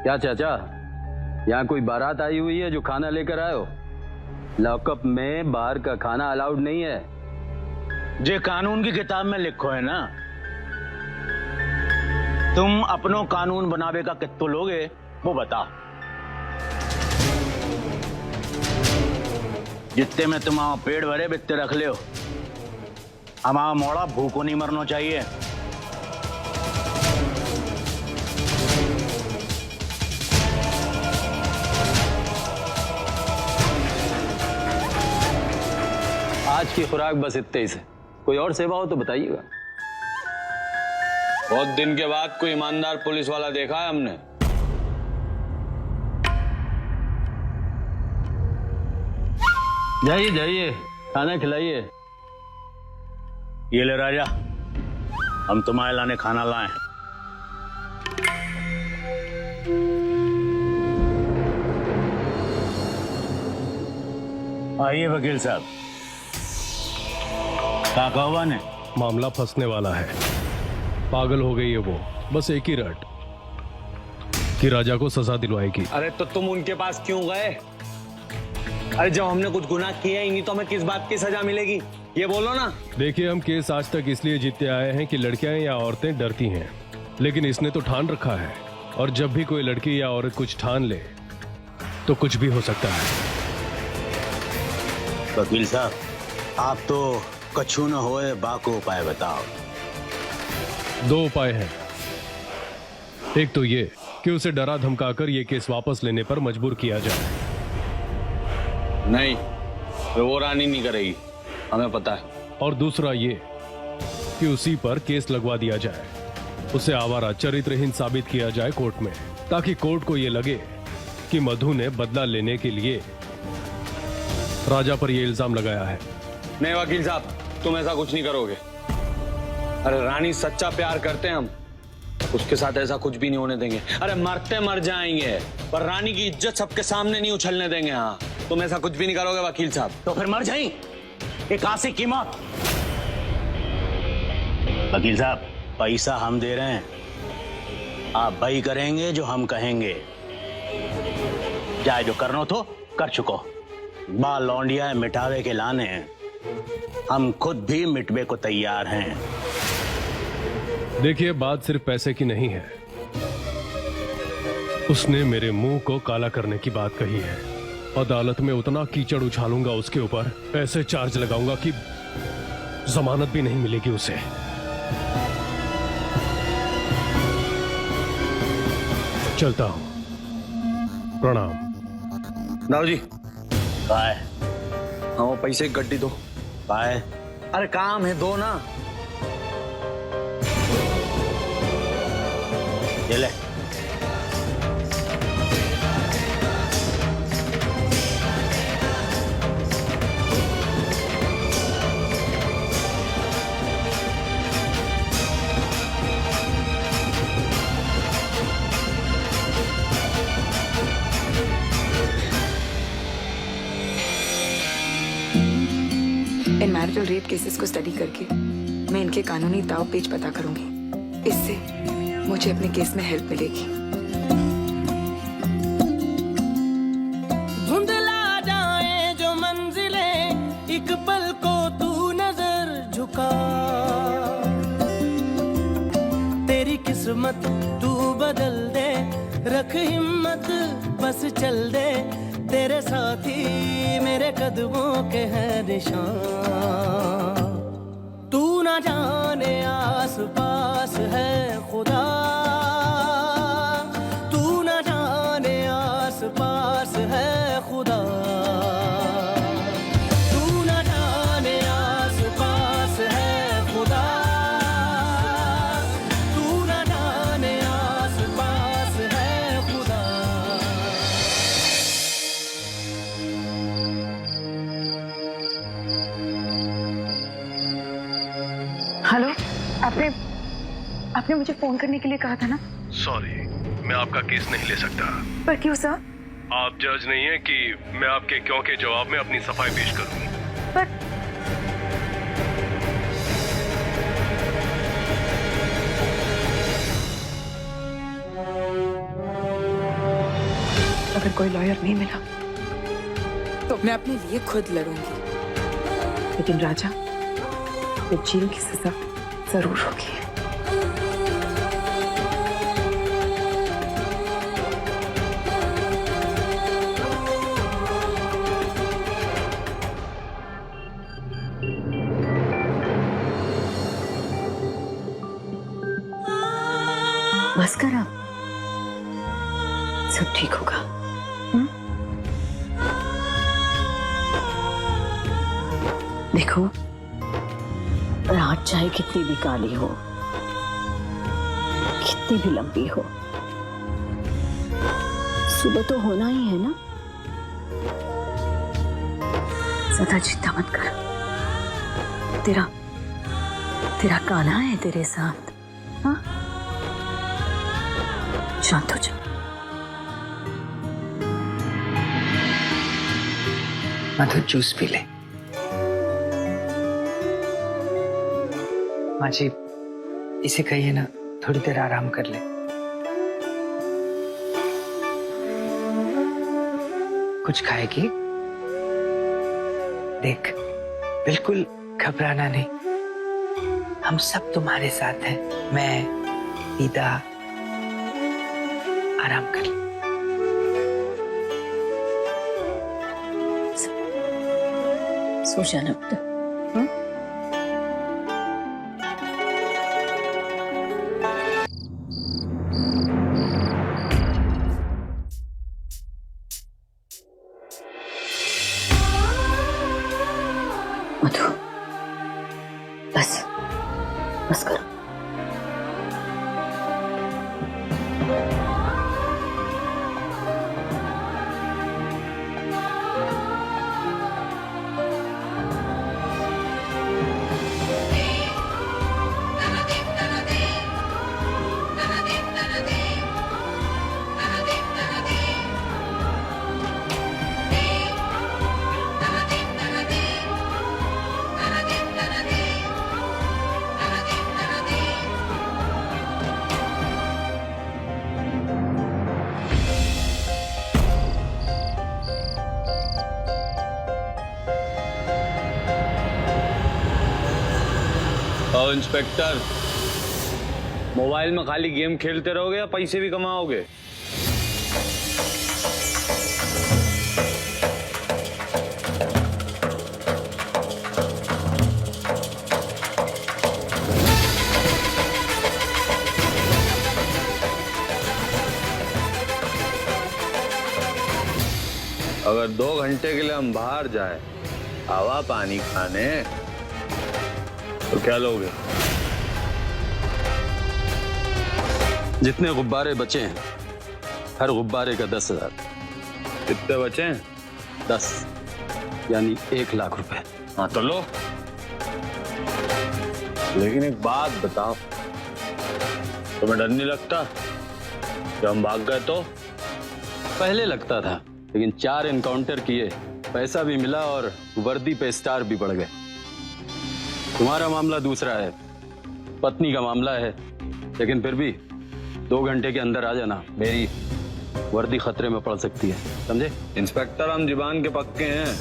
क्या चाचा, यहाँ कोई बारात आई हुई है जो खाना लेकर आए हो? लॉकअप में बाहर का खाना अलाउड नहीं है। जे कानून की किताब में लिखो है ना, तुम अपनो कानून बनावे का कित्तो लोगे वो बताओ। जितने में तुम्हारा पेट भरे बित्ते रख ले हो। हमारा मोड़ा भूखों नहीं मरना चाहिए। आज की खुराक बस इतने ही से। कोई और सेवा हो तो बताइएगा। बहुत दिन के बाद कोई ईमानदार पुलिस वाला देखा है हमने। जाइए जाइए, खाना खिलाइए। ये ले राजा, हम तुम्हारे लाने खाना लाए। आइए वकील साहब। काका ने मामला फंसने वाला है। पागल हो गई है वो, बस एक ही रट कि राजा को सजा दिलवाएगी। अरे तो तुम उनके पास क्यों गए? अरे जब हमने कुछ गुनाह किया ही नहीं तो हमें किस बात की सजा मिलेगी, ये बोलो ना। देखिए, हम केस आज तक इसलिए जीतते आए हैं कि लड़कियां या औरतें डरती हैं, लेकिन इसने तो ठान रखा है, और जब भी कोई लड़की या औरत कुछ ठान ले तो कुछ भी हो सकता है। वकील साहब, आप तो कछु न होए बाको उपाय बताओ। 2 उपाय हैं। एक तो ये कि उसे डरा धमकाकर ये केस वापस लेने पर मजबूर किया जाए। नहीं, वो रानी नहीं करेगी, हमें पता है। और दूसरा ये कि उसी पर केस लगवा दिया जाए, उसे आवारा चरित्रहीन साबित किया जाए कोर्ट में, ताकि कोर्ट को ये लगे कि मधु ने बदला लेने के लिए राजा पर यह इल्जाम लगाया है। नहीं वकील साहब, तुम ऐसा कुछ नहीं करोगे। अरे रानी सच्चा प्यार करते हैं हम, उसके साथ ऐसा कुछ भी नहीं होने देंगे। अरे मरते मर जाएंगे पर रानी की इज्जत सबके सामने नहीं उछलने देंगे। हाँ, तुम ऐसा कुछ भी नहीं करोगे वकील साहब। तो फिर मर जाई एक आशिक की मौत। वकील साहब, पैसा हम दे रहे हैं, आप वही करेंगे जो हम कहेंगे। चाहे जो करना तो कर चुको। बाल लौंडिया मिटावे के लाने हैं, हम खुद भी मिटवे को तैयार हैं। देखिए, बात सिर्फ पैसे की नहीं है। उसने मेरे मुंह को काला करने की बात कही है। अदालत में उतना कीचड़ उछालूंगा उसके ऊपर, ऐसे चार्ज लगाऊंगा कि जमानत भी नहीं मिलेगी उसे। चलता हूं, प्रणाम। दाऊ जी, काय हाँ वो पैसे की गड्डी दो। काय अरे काम है, दो ना। ये ले। इन मैरिटल रेप केसेस को स्टडी करके मैं इनके कानूनी दाव पेच पता करूंगी। इससे मुझे अपने केस में हेल्प मिलेगी। धुंधला जाए जो मंजिलें, एक पल को तू नजर झुका। तेरी किस्मत तू बदल दे, रख हिम्मत बस चल दे। तेरे साथी मेरे कदमों के हैं निशान। तू ना जाने आस पास है खुदा, तू ना जाने आस पास है खुदा। तू ना जाने आस पास है खुदा, तू ना जाने आस पास है खुदा। हेलो, आपने मुझे फोन करने के लिए कहा था ना? सॉरी, मैं आपका केस नहीं ले सकता। पर क्यों सर? आप जज नहीं है कि मैं आपके क्यों के जवाब में अपनी सफाई पेश करूं। पर अगर कोई लॉयर नहीं मिला तो मैं अपने लिए खुद लड़ूंगी, लेकिन राजा ये जेल की सजा जरूर होगी। बस कर अब, सब ठीक होगा। देखो, रात चाहे कितनी भी काली हो, कितनी भी लंबी हो, सुबह तो होना ही है ना। ज्यादा चिंता मत कर, तेरा कान्हा है तेरे साथ। हाँ, शांत हो जा। मधु जूस पी ले। माँ जी, इसे कहिए ना थोड़ी देर आराम कर ले। कुछ खाएगी? देख, बिल्कुल घबराना नहीं, हम सब तुम्हारे साथ हैं। मैं, ईदा, आराम कर ले। सो जाना बेटा। मधु, बस करो। और इंस्पेक्टर, मोबाइल में खाली गेम खेलते रहोगे या पैसे भी कमाओगे? अगर 2 घंटे के लिए हम बाहर जाए हवा पानी खाने तो क्या लोगे? जितने गुब्बारे बचे हैं, हर गुब्बारे का 10,000। कितने बचे हैं? 10 यानी 1 लाख रुपए। हाँ तो लो। लेकिन एक बात बताओ, तुम्हें डर नहीं लगता जब हम भाग गए तो? पहले लगता था, लेकिन 4 एनकाउंटर किए, पैसा भी मिला और वर्दी पे स्टार भी बढ़ गए। तुम्हारा मामला दूसरा है, पत्नी का मामला है, लेकिन फिर भी 2 घंटे के अंदर आ जाना, मेरी वर्दी खतरे में पड़ सकती है, समझे? इंस्पेक्टर, हम जुबान के पक्के हैं।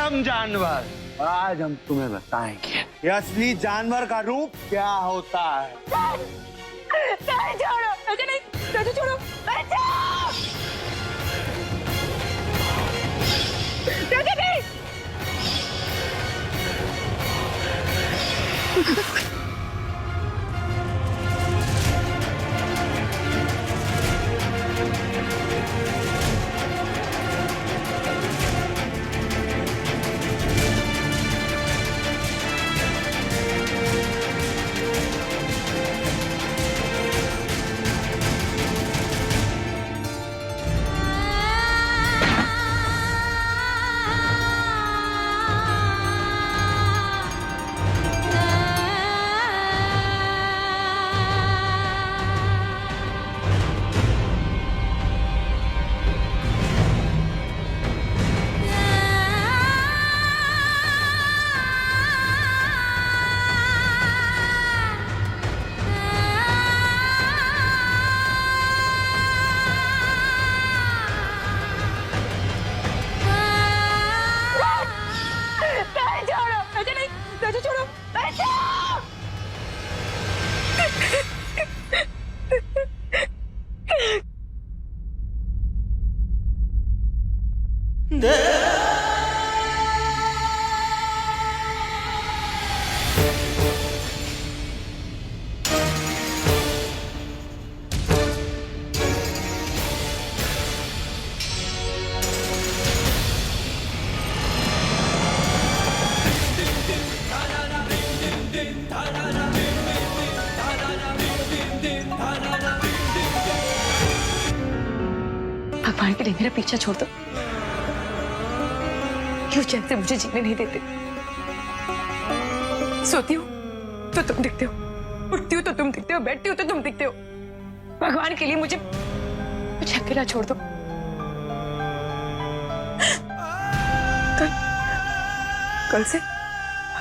हम जानवर, और आज हम तुम्हें बताएंगे ये असली जानवर का रूप क्या होता है। नहीं छोड़ो, मुझे नहीं छोड़ो, राजा छोड़ो, राजा! भगवान के लिए मेरा पीछा छोड़ दो। क्यों चैन से मुझे जीने नहीं देते? सोती हूँ तो तुम दिखते हो, उठती हूँ तो तुम दिखते हो, बैठती हूँ तो तुम दिखते हो। भगवान के लिए मुझे अकेला छोड़ दो। कल से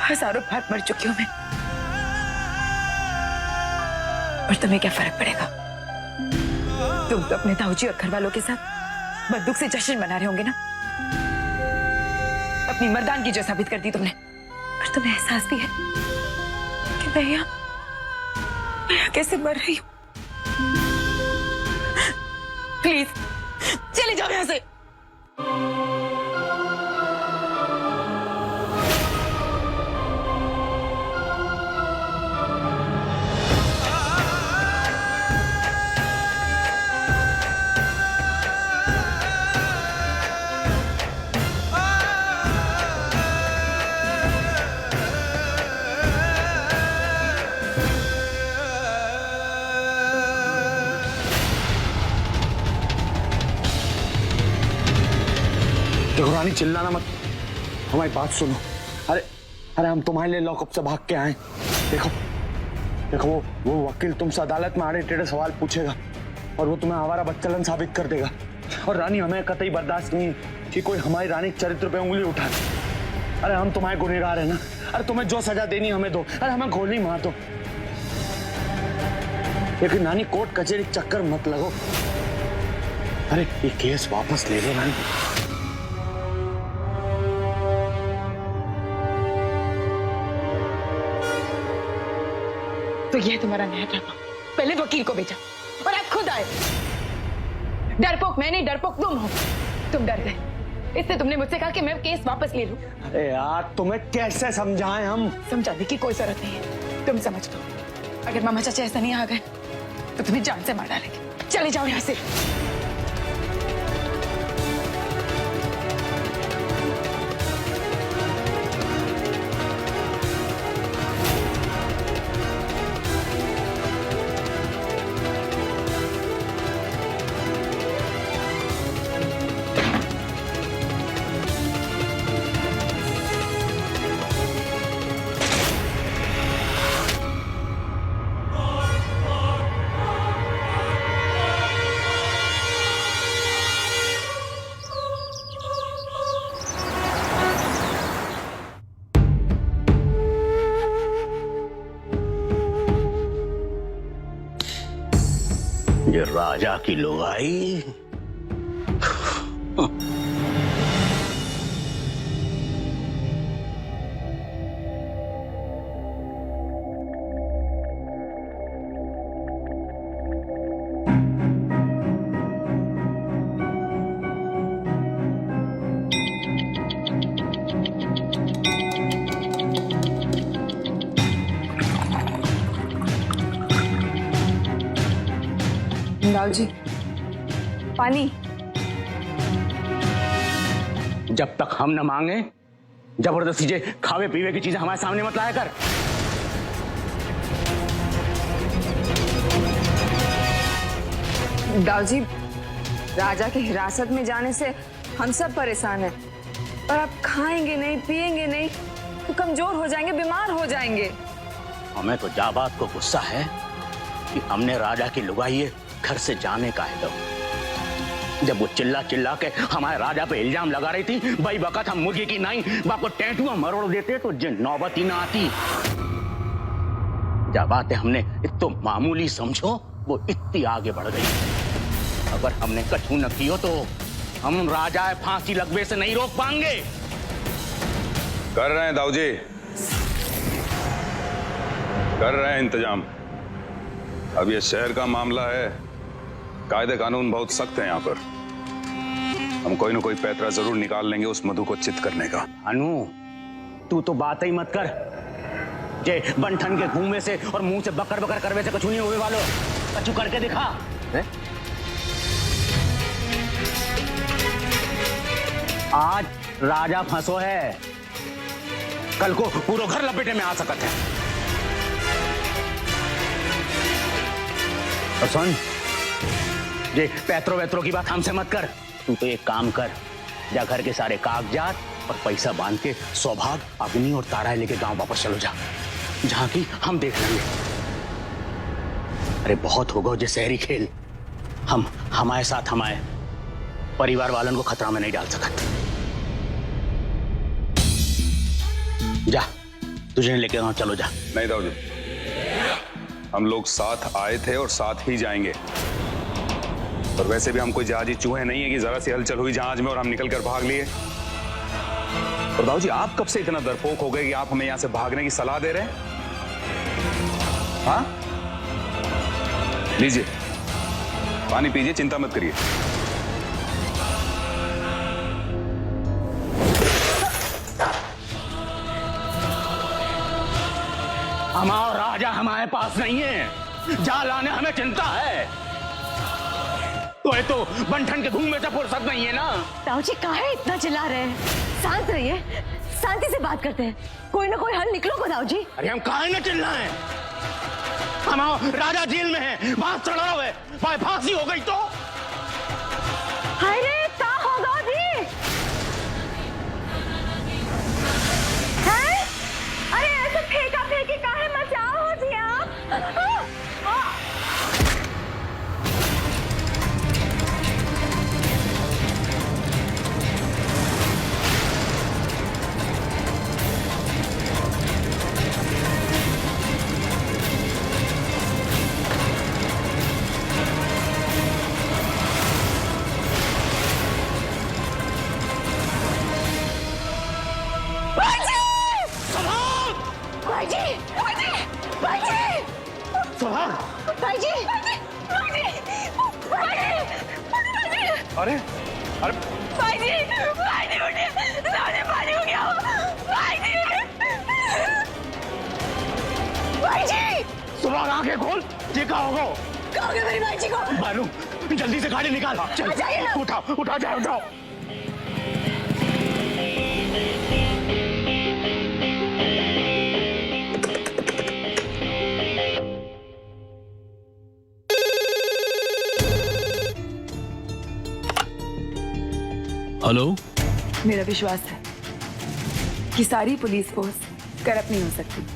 हजारों बार मर चुकी हूं मैं, और तुम्हें क्या फर्क पड़ेगा? तुम तो अपने ताऊजी और घर वालों के साथ बंदूक से जश्न मना रहे होंगे ना। अपनी मर्दानगी जो साबित कर दी तुमने। पर तुम्हें एहसास भी है कि मैं यहाँ कैसे मर रही हूँ? प्लीज चले जाओ यहाँ से। देखो रानी, चिल्लाना मत, हमारी बात सुनो। अरे अरे हम तुम्हारे लिए लॉकअप से भाग के आए। देखो देखो, वो वकील तुमसे अदालत में आड़े टेढ़े सवाल पूछेगा और वो तुम्हें आवारा बच्चलन साबित कर देगा। और रानी, हमें कतई बर्दाश्त नहीं है कि कोई हमारी रानी के चरित्र पे उंगली उठाए। अरे हम तुम्हारे गुनहगार है ना। अरे तुम्हें जो सजा देनी हमें दो, अरे हमें गोली मार दो, लेकिन रानी कोर्ट कचहरी चक्कर मत लगो। अरे ये केस वापस ले लो रानी। तो यह तुम्हारा नया ड्रामा। पहले वकील को भेजा और आप खुद आए। डरपोक मैं नहीं, डरपोक तुम हो। तुम डर गए, इससे तुमने मुझसे कहा कि मैं केस वापस ले लूं। अरे यार, तुम्हें कैसे समझाएं हम? समझाने की कोई जरूरत नहीं है, तुम समझ लो। अगर मामा चाचा ऐसा नहीं आ गए तो तुम्हें जान से मार डालेंगे। चले जाओ यहाँ से। ये राजा की लुगाई। जी, पानी। जब तक हम न मांगे जबरदस्ती जे खावे पीवे की चीजें हमारे सामने मत लाया कर। दाऊजी, राजा के हिरासत में जाने से हम सब परेशान हैं, और आप खाएंगे नहीं, पिएंगे नहीं तो कमजोर हो जाएंगे, बीमार हो जाएंगे। हमें तो जाबात को गुस्सा है कि हमने राजा की लुगाई घर से जाने का है। जब वो चिल्ला चिल्ला के हमारे राजा पे इल्जाम लगा रही थी, भाई वक्त हम मुर्गी की नाई बाप को टेंटुआ मरोड़ देते तो जिन नौबत ही ना आती। जब बातें हमने इतो मामूली समझो, वो इतनी आगे बढ़ गई। अगर हमने कछू न कियो तो हम राजा फांसी लगवे से नहीं रोक पाएंगे। कर रहे हैं दाऊजी। कर रहे हैं इंतजाम। अब ये शहर का मामला है, कायदे कानून बहुत सख्त है यहाँ पर। हम कोई ना कोई पैतरा जरूर निकाल लेंगे उस मधु को चित करने का। अनु, तू तो बात ही मत कर। जे बंठन के घूमे से और मुंह से बकर बकर करवे से कुछ नहीं हुए वालों, कछु करके दिखा। है? आज राजा फंसो है, कल को पूरा घर लपेटे में आ सकता है। और सुन, ये पैतरो वैतरो की बात हमसे मत कर। तू तो एक काम कर, जा घर के सारे कागजात और पैसा बांध के सौभाग, अग्नि और तारा लेके गांव वापस चलो जा, जहां की हम देख लेंगे। अरे बहुत होगा जो शहरी खेल, हम हमारे साथ हमारे परिवार वालों को खतरा में नहीं डाल सकते। जा, तुझे लेके वहां चलो जा। नहीं दाऊजी, हम लोग साथ आए थे और साथ ही जाएंगे। और वैसे भी हम कोई जहाजी चूहे नहीं है कि जरा सी हलचल हुई जहाज में और हम निकल कर भाग लिए। और दाऊजी, आप कब से इतना डरपोक हो गए कि आप हमें यहां से भागने की सलाह दे रहे हैं? हाँ, लीजिए पानी पीजिए, चिंता मत करिए। हमारा राजा हमारे पास नहीं है, जा लाने हमें चिंता है। तो बंठन के घूमने से फुर्सत नहीं है ना। ताऊजी काहे इतना चिल्ला रहे हैं? शांत रहिए, शांति से बात करते हैं, कोई ना कोई हल निकलो को ताऊजी। अरे हम काहे न चिल्लाएं? हमारा राजा जेल में है, बात चढ़ा हुआ है, भाई फांसी हो गई तो? अरे क्या होगा जी? हैं? अरे ऐसे फेंका फेंकी काहे मचाओ हो जी आप? अरे अरे सुबह आंखें खोल, ये क्या होगा? कहोगे मेरी भाई जी को? मालूम, जल्दी से गाड़ी निकाल। चल, उठाओ उठाओ, जाओ उठाओ। हेलो, मेरा विश्वास है कि सारी पुलिस फोर्स करप्ट नहीं हो सकती।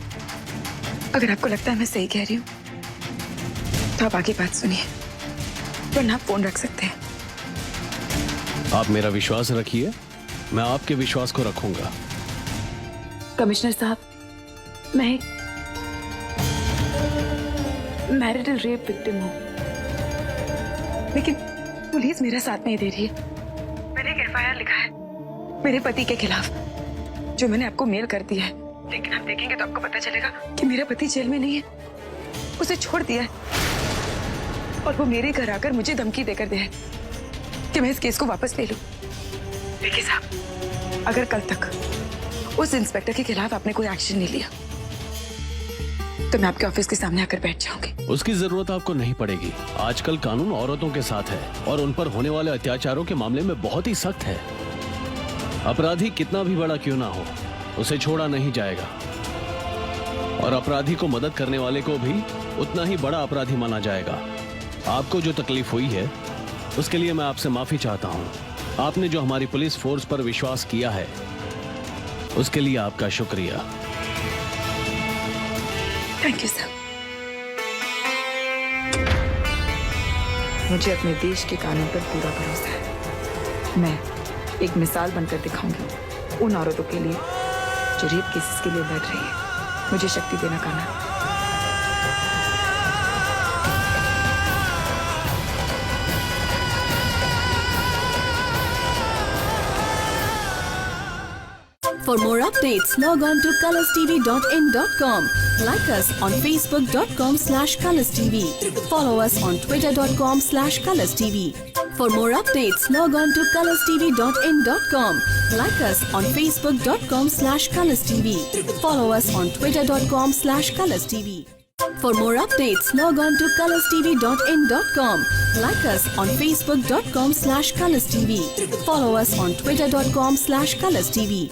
अगर आपको लगता है मैं सही कह रही हूँ तो आप आगे बात सुनिए, वरना आप फोन रख सकते हैं। आप मेरा विश्वास रखिए, मैं आपके विश्वास को रखूंगा। कमिश्नर साहब, मैं एक मैरिटल रेप विक्टिम हूँ, लेकिन पुलिस मेरा साथ नहीं दे रही है। मैंने एक एफआईआर लिखा है मेरे पति के खिलाफ, जो मैंने आपको मेल कर दिया है, लेकिन आप देखेंगे तो आपको पता चलेगा कि मेरा पति जेल में नहीं है, उसे छोड़ दिया है। और वो मेरे घर आकर मुझे धमकी देकर गया है कि मैं इस केस को वापस ले लूं। देखिए साहब, अगर कल तक उस इंस्पेक्टर के खिलाफ आपने कोई एक्शन नहीं लिया तो मैं आपके ऑफिस के सामने आकर बैठ जाऊंगी। उसकी जरूरत आपको नहीं पड़ेगी। आजकल कानून औरतों के साथ है और उन पर होने वाले अत्याचारों के मामले में बहुत ही सख्त है। अपराधी कितना भी बड़ा क्यों ना हो, उसे छोड़ा नहीं जाएगा और अपराधी को मदद करने वाले को भी उतना ही बड़ा अपराधी माना जाएगा। आपको जो तकलीफ हुई है उसके लिए मैं आपसे माफी चाहता हूँ। आपने जो हमारी पुलिस फोर्स पर विश्वास किया है उसके लिए आपका शुक्रिया। Thank you sir. मुझे अपने देश के कानून पर पूरा भरोसा है। मैं एक मिसाल बनकर दिखाऊंगी उन औरतों के लिए जो रेप केसेस के लिए लड़ रही है। मुझे शक्ति देना Kanha. For more updates, log on to colorstv.in.com. Like us on facebook.com/colorstv. Follow us on twitter.com/colorstv. For more updates, log on to colorstv.in.com. Like us on facebook.com/colorstv. Follow us on twitter.com/colorstv. For more updates, log on to colorstv.in.com. Like us on facebook.com/colorstv. Follow us on twitter.com/colorstv.